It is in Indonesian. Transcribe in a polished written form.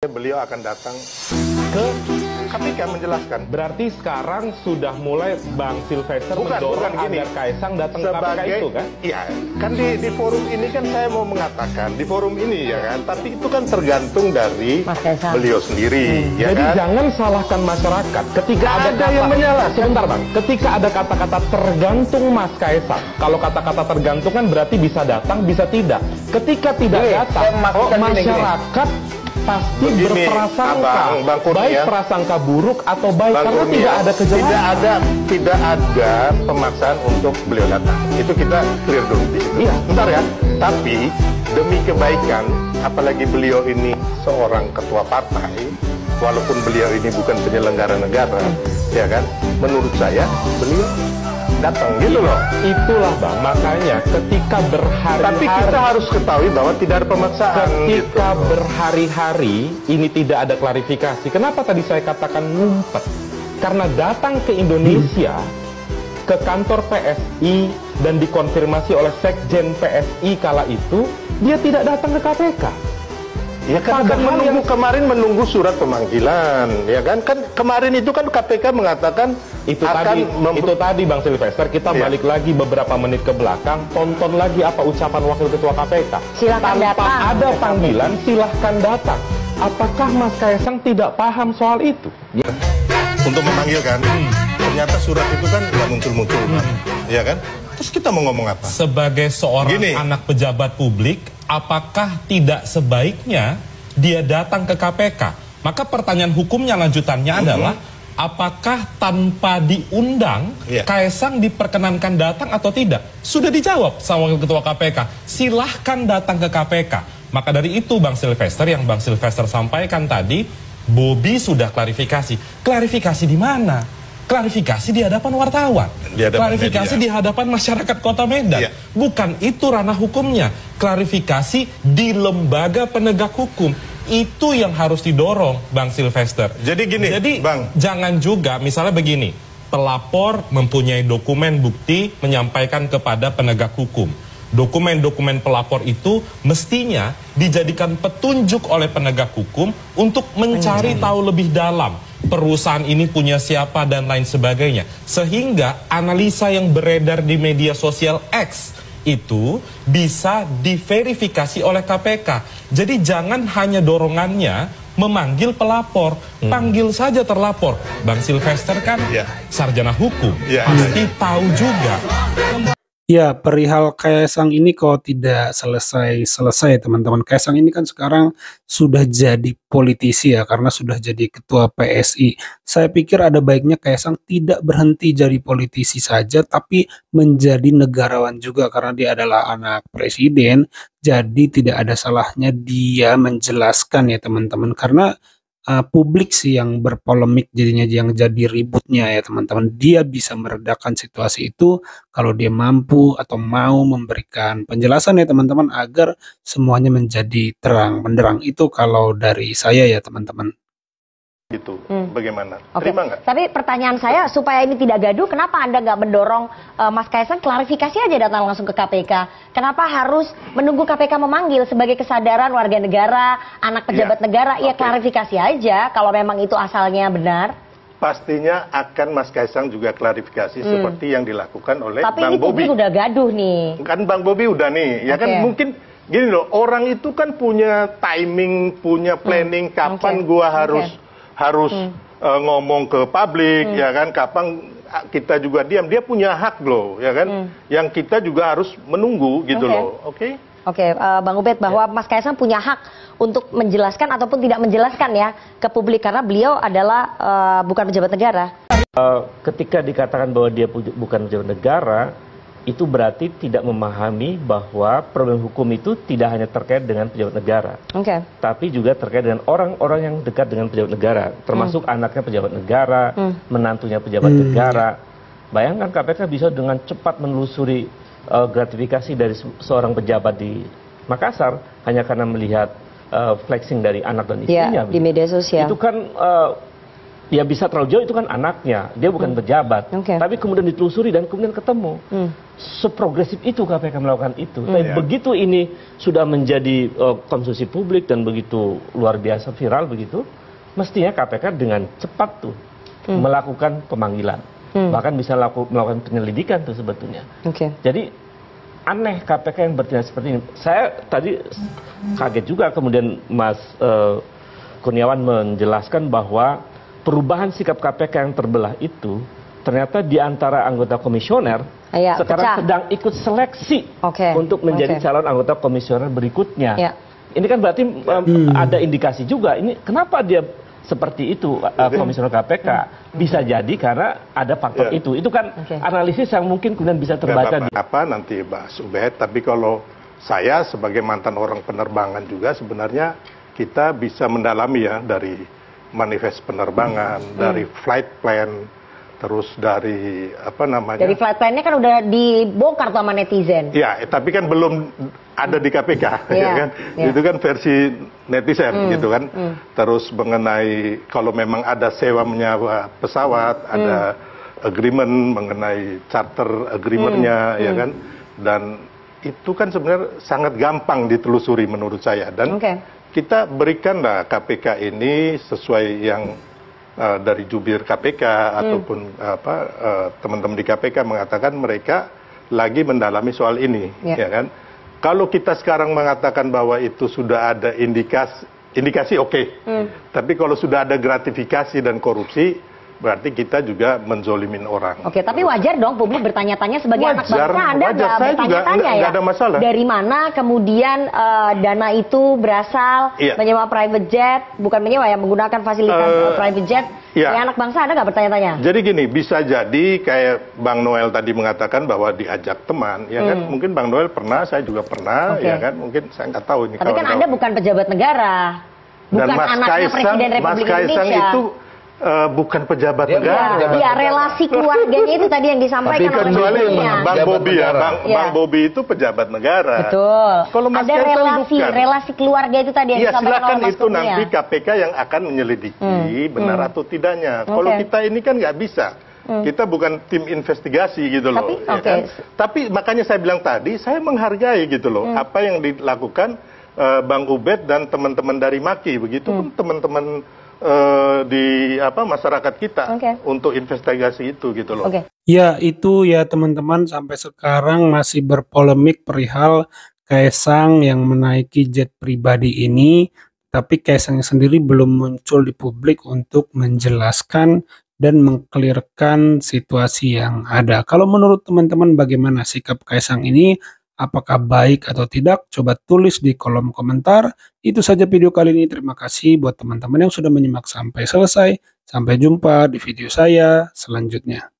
Beliau akan datang ke KPK menjelaskan. Berarti sekarang sudah mulai Bang Silvester mendorong agar Kaisang datang ke KPK itu kan? Iya, kan di forum ini kan saya mau mengatakan, di forum ini ya kan, tapi itu kan tergantung dari beliau sendiri. Ya jadi kan? jangan salahkan masyarakat. Ketika ada kata, yang menyalahkan. Sebentar Bang, ketika ada kata-kata tergantung Mas Kaisang, kalau kata-kata tergantung kan berarti bisa datang, bisa tidak. Ketika tidak datang, masyarakat pasti berprasangka, baik prasangka buruk atau baik, karena tidak ada kejelasan. Tidak ada pemaksaan untuk beliau datang. Itu kita clear dulu di situ. Iya. Bentar ya. Tapi demi kebaikan, apalagi beliau ini seorang ketua partai, walaupun beliau ini bukan penyelenggara negara, ya kan? Menurut saya beliau datang gitu loh. Itulah Bang, makanya ketika berhari-hari, tapi kita harus ketahui bahwa tidak ada pemaksaan. Ketika berhari-hari ini tidak ada klarifikasi. Kenapa tadi saya katakan ngumpet? Karena datang ke Indonesia, ke kantor PSI dan dikonfirmasi oleh Sekjen PSI kala itu, dia tidak datang ke KPK. Ya kan, kemarin menunggu surat pemanggilan, ya kan? Kan kemarin itu kan KPK mengatakan itu tadi Bang Silvester, kita balik lagi beberapa menit ke belakang, tonton lagi apa ucapan Wakil Ketua KPK. Silahkan Tanpa datang. ada panggilan, silahkan datang. Apakah Mas Kaisang tidak paham soal itu? Ya. Untuk memanggil kan, ternyata surat itu kan nggak muncul-muncul, ya kan? Terus kita mau ngomong apa? Sebagai seorang anak pejabat publik, apakah tidak sebaiknya dia datang ke KPK? Maka pertanyaan hukumnya lanjutannya adalah, apakah tanpa diundang Kaisang diperkenankan datang atau tidak? Sudah dijawab sama Wakil Ketua KPK, silahkan datang ke KPK. Maka dari itu Bang Silvester, yang Bang Silvester sampaikan tadi, Bobi sudah klarifikasi. Klarifikasi di mana? Klarifikasi di hadapan wartawan, klarifikasi di hadapan masyarakat Kota Medan. Bukan itu ranah hukumnya. Klarifikasi di lembaga penegak hukum. Itu yang harus didorong, Bang Silvester. Jadi gini, Bang. Jangan juga, misalnya begini, pelapor mempunyai dokumen bukti menyampaikan kepada penegak hukum. Dokumen-dokumen pelapor itu mestinya dijadikan petunjuk oleh penegak hukum untuk mencari tahu lebih dalam perusahaan ini punya siapa dan lain sebagainya, sehingga analisa yang beredar di media sosial X itu bisa diverifikasi oleh KPK. Jadi jangan hanya dorongannya memanggil pelapor, panggil saja terlapor. Bang Silvester kan sarjana hukum, pasti tahu juga. Ya, perihal Kaisang ini kok tidak selesai-selesai teman-teman. Kaisang ini kan sekarang sudah jadi politisi ya, karena sudah jadi ketua PSI. Saya pikir ada baiknya Kaisang tidak berhenti jadi politisi saja, tapi menjadi negarawan juga, karena dia adalah anak presiden. Jadi tidak ada salahnya dia menjelaskan ya teman-teman, karena publik sih yang berpolemik jadinya, yang jadi ributnya ya teman-teman. Dia bisa meredakan situasi itu kalau dia mampu atau mau memberikan penjelasan ya teman-teman, agar semuanya menjadi terang benderang. Itu kalau dari saya ya teman-teman. Gitu, bagaimana? Oke. Terima nggak? Tapi pertanyaan saya, supaya ini tidak gaduh, kenapa Anda nggak mendorong Mas Kaisang klarifikasi aja, datang langsung ke KPK? Kenapa harus menunggu KPK memanggil? Sebagai kesadaran warga negara, anak pejabat negara, ya klarifikasi aja kalau memang itu asalnya benar. Pastinya akan Mas Kaisang juga klarifikasi seperti yang dilakukan oleh Bang Bobi. Tapi ini publik udah gaduh nih. Kan Bang Bobi udah nih, ya kan mungkin gini loh, orang itu kan punya timing, punya planning, kapan gua harus ngomong ke publik, ya kan, kapan kita juga diam. Dia punya hak loh, ya kan, yang kita juga harus menunggu gitu loh. Oke, Bang Ubed, bahwa Mas Kaisang punya hak untuk menjelaskan ataupun tidak menjelaskan ya ke publik, karena beliau adalah bukan pejabat negara. Ketika dikatakan bahwa dia bukan pejabat negara, itu berarti tidak memahami bahwa problem hukum itu tidak hanya terkait dengan pejabat negara, tapi juga terkait dengan orang-orang yang dekat dengan pejabat negara, termasuk anaknya pejabat negara, menantunya pejabat negara. Bayangkan KPK bisa dengan cepat menelusuri gratifikasi dari seorang pejabat di Makassar hanya karena melihat flexing dari anak dan istrinya. Di media sosial. Itu kan Ya bisa terlalu jauh, itu kan anaknya, dia bukan pejabat. Tapi kemudian ditelusuri dan kemudian ketemu. Seprogresif itu KPK melakukan itu. Tapi begitu ini sudah menjadi konsumsi publik dan begitu luar biasa viral begitu, mestinya KPK dengan cepat tuh melakukan pemanggilan. Bahkan bisa melakukan penyelidikan tuh sebetulnya. Jadi aneh KPK yang bertindak seperti ini. Saya tadi kaget juga kemudian Mas Kurniawan menjelaskan bahwa perubahan sikap KPK yang terbelah itu ternyata di antara anggota komisioner sekarang sedang ikut seleksi untuk menjadi calon anggota komisioner berikutnya. Ini kan berarti ada indikasi juga. Ini kenapa dia seperti itu komisioner KPK? Bisa jadi karena ada faktor itu. Itu kan analisis yang mungkin kemudian bisa terbaca. Apa nanti Mas Ubed, tapi kalau saya sebagai mantan orang penerbangan juga sebenarnya kita bisa mendalami ya dari manifest penerbangan, dari flight plan, terus dari apa namanya? Dari flight plan-nya kan udah dibongkar sama netizen. Ya, tapi kan belum ada di KPK, ya kan? Itu kan versi netizen gitu kan. Terus mengenai kalau memang ada sewa menyewa pesawat, ada agreement mengenai charter agreement-nya, ya kan? Dan itu kan sebenarnya sangat gampang ditelusuri menurut saya. Dan kita berikanlah KPK ini sesuai yang dari jubir KPK ataupun teman-teman di KPK mengatakan mereka lagi mendalami soal ini, ya kan? Kalau kita sekarang mengatakan bahwa itu sudah ada indikasi oke. Tapi kalau sudah ada gratifikasi dan korupsi, berarti kita juga menzolimin orang. Tapi wajar dong publik bertanya-tanya sebagai anak bangsa. Anda nggak bertanya-tanya ya? Ada masalah. Dari mana kemudian dana itu berasal, menyewa private jet, bukan menyewa ya, menggunakan fasilitas private jet. Ya anak bangsa Anda nggak bertanya-tanya? Jadi gini, bisa jadi kayak Bang Noel tadi mengatakan bahwa diajak teman, ya kan? Mungkin Bang Noel pernah, saya juga pernah, ya kan? Mungkin saya nggak tahu ini. Tapi kan Anda bukan pejabat negara, bukan anaknya Presiden Republik Indonesia. Itu bukan pejabat negara. Iya, relasi keluarganya itu tadi yang disampaikan oleh kecuali Bang Bobi ya, Bang Bobi itu pejabat negara. Betul. Kalau Mas ada bukan. relasi keluarga itu tadi yang disampaikan oleh Mas silakan itu nanti KPK yang akan menyelidiki benar atau tidaknya. Kalau kita ini kan nggak bisa. Kita bukan tim investigasi gitu loh. Tapi makanya saya bilang tadi, saya menghargai gitu loh apa yang dilakukan Bang Ubed dan teman-teman dari MAKI. Begitu pun teman-teman di masyarakat kita untuk investigasi itu gitu loh. Ya itu ya teman-teman, sampai sekarang masih berpolemik perihal Kaesang yang menaiki jet pribadi ini, tapi Kaesang sendiri belum muncul di publik untuk menjelaskan dan mengklirkan situasi yang ada. Kalau menurut teman-teman bagaimana sikap Kaesang ini? Apakah baik atau tidak? Coba tulis di kolom komentar. Itu saja video kali ini. Terima kasih buat teman-teman yang sudah menyimak sampai selesai. Sampai jumpa di video saya selanjutnya.